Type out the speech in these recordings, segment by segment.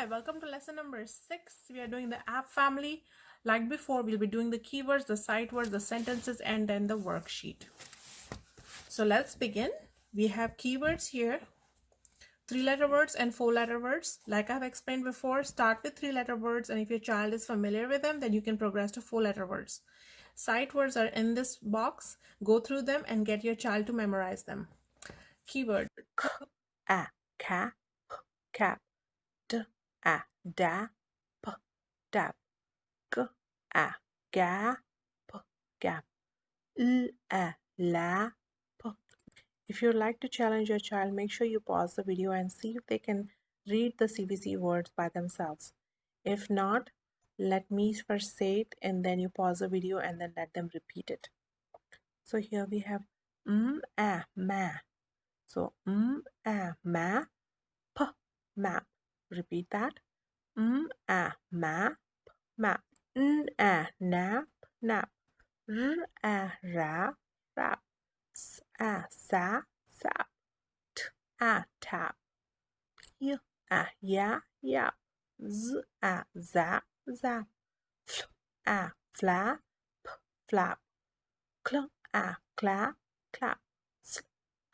Hi, welcome to lesson number 6. We are doing the app family. Like before, we'll be doing the keywords, the sight words, the sentences, and then the worksheet. So let's begin. We have keywords here, 3-letter words and 4-letter words. Like I've explained before, start with 3-letter words, and if your child is familiar with them, then you can progress to 4-letter words. Sight words are in this box. Go through them and get your child to memorize them. Keyword: a, ca, cap, d, a, da, p, dap, g, a, ga, p, gap, l, a, la, p. If you'd like to challenge your child, make sure you pause the video and see if they can read the CVC words by themselves. If not, let me first say it and then you pause the video and then let them repeat it. So here we have a, ma. So a, ma, p, map. Repeat that. A, map, map. A, nap, nap. A, rap, rap. A, sap, sap. A, tap. A, yap, yap. A, zap, zap. A, flap, flap. A, clap, clap.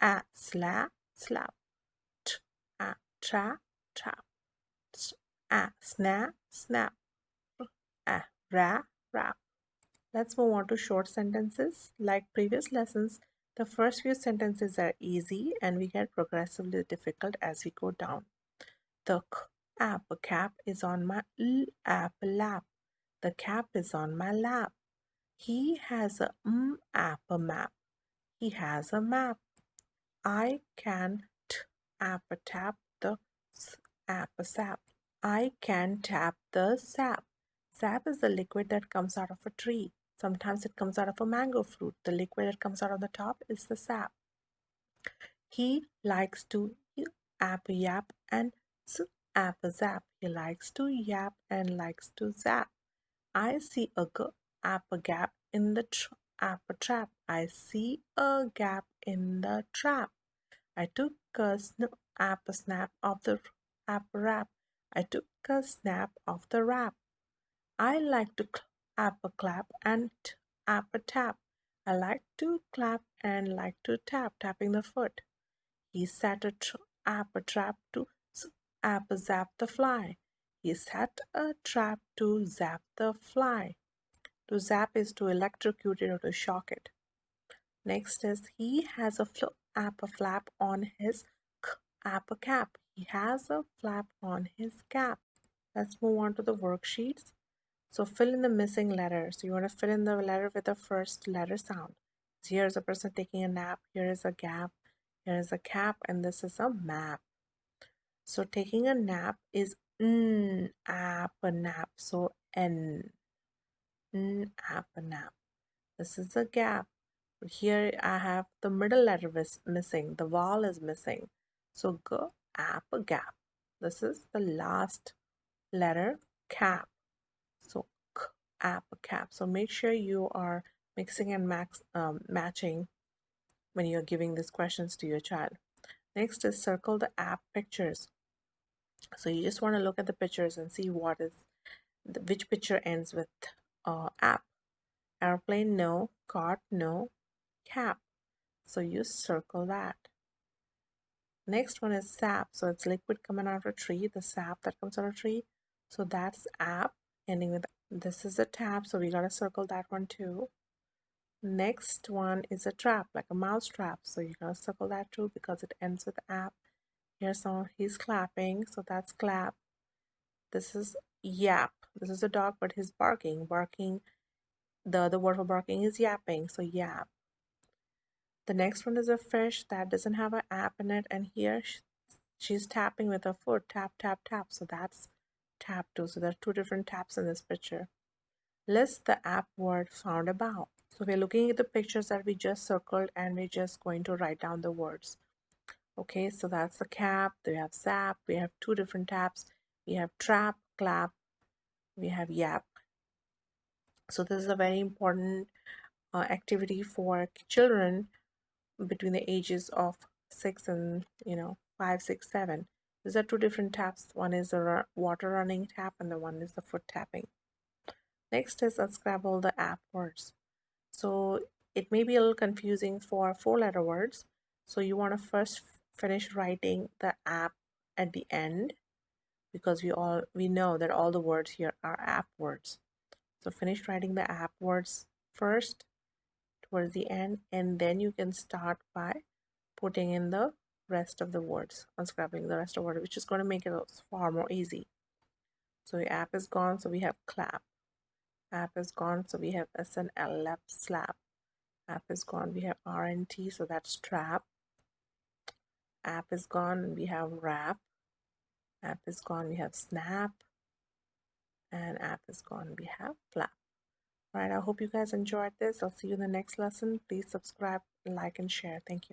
A, slap, slap. A, trap, trap. Snap, snap. Rap, rap. Let's move on to short sentences. Like previous lessons, the first few sentences are easy and we get progressively difficult as we go down. The app cap is on my app lap. The cap is on my lap. He has a app map. He has a map. I can app tap the app sap. I can tap the sap. Sap is the liquid that comes out of a tree. Sometimes it comes out of a mango fruit. The liquid that comes out of the top is the sap. He likes to app yap and app zap. He likes to yap and likes to zap. I see a app a gap in the app trap. I see a gap in the trap. I took a snap of the app wrap. I took a snap of the wrap. I like to clap and a tap. I like to clap and like to tap, tapping the foot. He set a trap to zap the fly. He set a trap to zap the fly. To zap is to electrocute it or to shock it. Next is he has a flap on his cap. He has a flap on his cap. Let's move on to the worksheets. So fill in the missing letters. You want to fill in the letter with the first letter sound. So here's a person taking a nap. Here is a gap. Here is a cap. And this is a map. So taking a nap is app a nap. So N. App a nap. This is a gap. Here I have the middle letter missing. The vowel is missing. So g, app, gap. This is the last letter, cap. So k, app, cap. So make sure you are mixing and matching when you're giving these questions to your child. Next is circle the app pictures. So you just want to look at the pictures and see which picture ends with app. Airplane, no. Cart, no. Cap. So you circle that. Next one is sap. So it's liquid coming out of a tree, the sap that comes out of a tree. So that's app, ending with this is a tap. So we got to circle that one too. Next one is a trap, like a mouse trap. So you got to circle that too because it ends with app. Here's someone, he's clapping. So that's clap. This is yap. This is a dog, but he's barking. Barking. The other word for barking is yapping. So yap. The next one is a fish that doesn't have an app in it, and here she's tapping with her foot, tap, tap, tap. So that's tap too. So there are two different taps in this picture. List the app word found above. So we're looking at the pictures that we just circled and we're just going to write down the words. Okay, so that's the cap, we have zap, we have two different taps, we have trap, clap, we have yap. So this is a very important activity for children between the ages of 6 and 5, 6, 7. These are two different taps. One is the water running tap and the one is the foot tapping. Next is unscramble the app words. So it may be a little confusing for 4-letter words. So you want to first finish writing the app at the end, because we know that all the words here are app words. So finish writing the app words first towards the end, and then you can start by putting in the rest of the words, unscrabbling the rest of the words, which is going to make it far more easy. So the app is gone, so we have clap. App is gone, so we have S and L, lap, slap. App is gone, we have R and T, so that's trap. App is gone, and we have wrap. App is gone, we have snap. And app is gone, we have flap. All right, I hope you guys enjoyed this. I'll see you in the next lesson. Please subscribe, like, and share. Thank you.